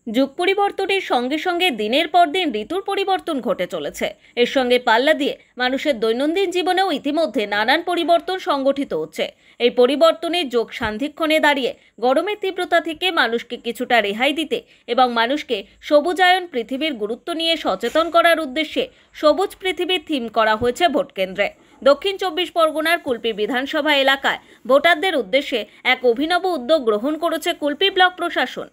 যুগ পরিবর্তনের সঙ্গে সঙ্গে দিনের পর দিন ঋতুর পরিবর্তন ঘটে চলেছে। এর সঙ্গে পাল্লা দিয়ে মানুষের দৈনন্দিন জীবনেও ইতিমধ্যে নানান পরিবর্তন সংগঠিত হচ্ছে। এই পরিবর্তনের যোগ সান্ধিক্ষণে দাঁড়িয়ে গরমের তীব্রতা থেকে মানুষকে কিছুটা রেহাই দিতে এবং মানুষকে সবুজায়ন পৃথিবীর গুরুত্ব নিয়ে সচেতন করার উদ্দেশ্যে সবুজ পৃথিবীর থিম করা হয়েছে ভোট কেন্দ্রে। দক্ষিণ 24 পরগনার কুলপি বিধানসভা এলাকায় ভোটারদের উদ্দেশ্যে এক অভিনব উদ্যোগ গ্রহণ করেছে কুলপি ব্লক প্রশাসন।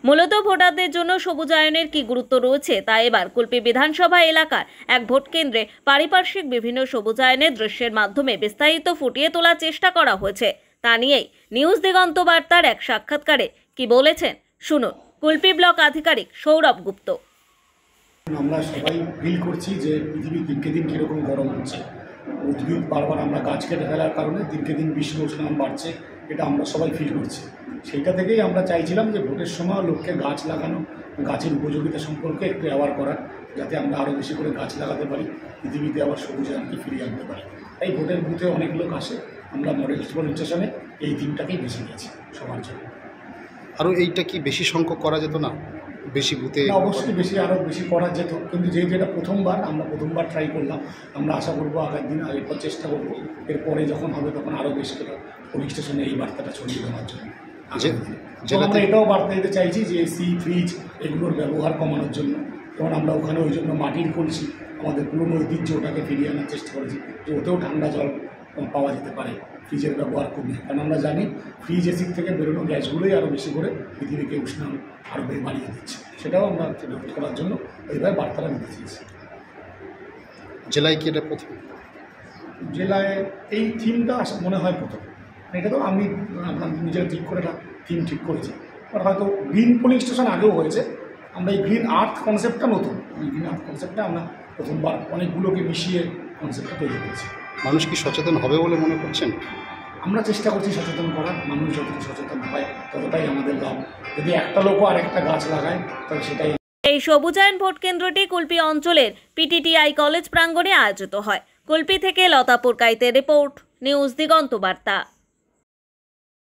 মূলত ভোটারদের জন্য সবুজায়নের কি গুরুত্ব রয়েছে তা এবার কুলপি বিধানসভা এলাকার এক ভোট কেন্দ্রে পারিপার্শ্বিক বিভিন্ন সবুজায়নের দৃশ্যের মাধ্যমে বিস্তারিত ফুটিয়ে তোলার চেষ্টা করা হয়েছে। তা নিয়েই নিউজ দিগন্ত বার্তার এক সাক্ষাৎকারে কি বলেছেন শুনুন কুলপি ব্লক আধিকারিক সৌরভ গুপ্ত। আমরা সবাই ফিল করছি যে পৃথিবী দিনকে দিন কীরকম গরম হচ্ছে। উদ্ভিদ বারবার আমরা গাছ কেটে ফেলার কারণে দিনকে দিন বিশ্ব উষ্ণায়ন বাড়ছে, এটা আমরা সবাই ফিল করছি। সেইটা থেকেই আমরা চাইছিলাম যে ভোটের সময় লোককে গাছ লাগানো, গাছের উপযোগিতা সম্পর্কে একটু অ্যাওয়ার করার, যাতে আমরা আরও বেশি করে গাছ লাগাতে পারি, পৃথিবীতে আবার সবুজায়নকে ফিরিয়ে আনতে পারি। তাই ভোটের বুথে অনেক লোক আসে, আমরা মডেল স্টেশনে এই দিনটাকেই বেছে নিয়েছি সবার জন্য। আরও এইটা কি বেশি সংখ্যক করা যেত না? বেশি বুথে অবশ্যই আরও বেশি করা যেত, কিন্তু যেহেতু এটা আমরা প্রথমবার ট্রাই করলাম, আমরা আশা করবো আগের পর চেষ্টা করবো এরপরে যখন হবে তখন আরও বেশি করে পুলিশ স্টেশনে এই বার্তাটা ছড়িয়ে দেওয়ার জন্য। আমরা এটাও বার্তা দিতে চাইছি যে এসি, ফ্রিজ এগুলোর ব্যবহার কমানোর জন্য। যেমন আমরা ওখানে ওই জন্য মাটির কলসি, আমাদের পুরনো ঐতিহ্য, ওটাকে ফিরিয়ে আনার চেষ্টা করেছি যে ওতেও ঠান্ডা জল পাওয়া যেতে পারে, ফ্রিজের ব্যবহার কমিয়ে। কারণ আমরা জানি ফ্রিজ এসির থেকে বেরোনো গ্যাসগুলোই আরও বেশি করে পৃথিবীকে উষ্ণায়ন আরও বাড়িয়ে দিচ্ছে। সেটাও আমরা করার জন্য এইভাবে বার্তাটা দিতে চেয়েছি। জেলায় কি এটা প্রথম? জেলায় এই থিমটা মনে হয় প্রথম। এটা তো আমি আপনার নিজের ঠিক করে একটা থিম ঠিক করেছি, আর হয়তো গ্রিন পোলিং স্টেশন আগেও হয়েছে। আমরা এই গ্রিন আর্থ কনসেপ্টটা নতুন, এই গ্রিন আর্থ কনসেপ্টটা আমরা প্রথমবার অনেকগুলোকে মিশিয়ে কনসেপ্টটা তৈরি করেছি। মানুষ কি সচেতন হবে বলে মনে করছেন? আমরা চেষ্টা করছি সচেতন করার। মানুষ যতটা সচেতন হয় ততটাই আমাদের লাভ। যদি একটা লোকও আর একটা গাছ লাগায় তাহলে সেটাই। এই সবুজায়ন ভোট কেন্দ্রটি কুলপি অঞ্চলের পিটিটিআই কলেজ প্রাঙ্গণে আয়োজিত হয়। কুলপি থেকে লতা পুরকাইতের রিপোর্ট, নিউজ দিগন্ত বার্তা।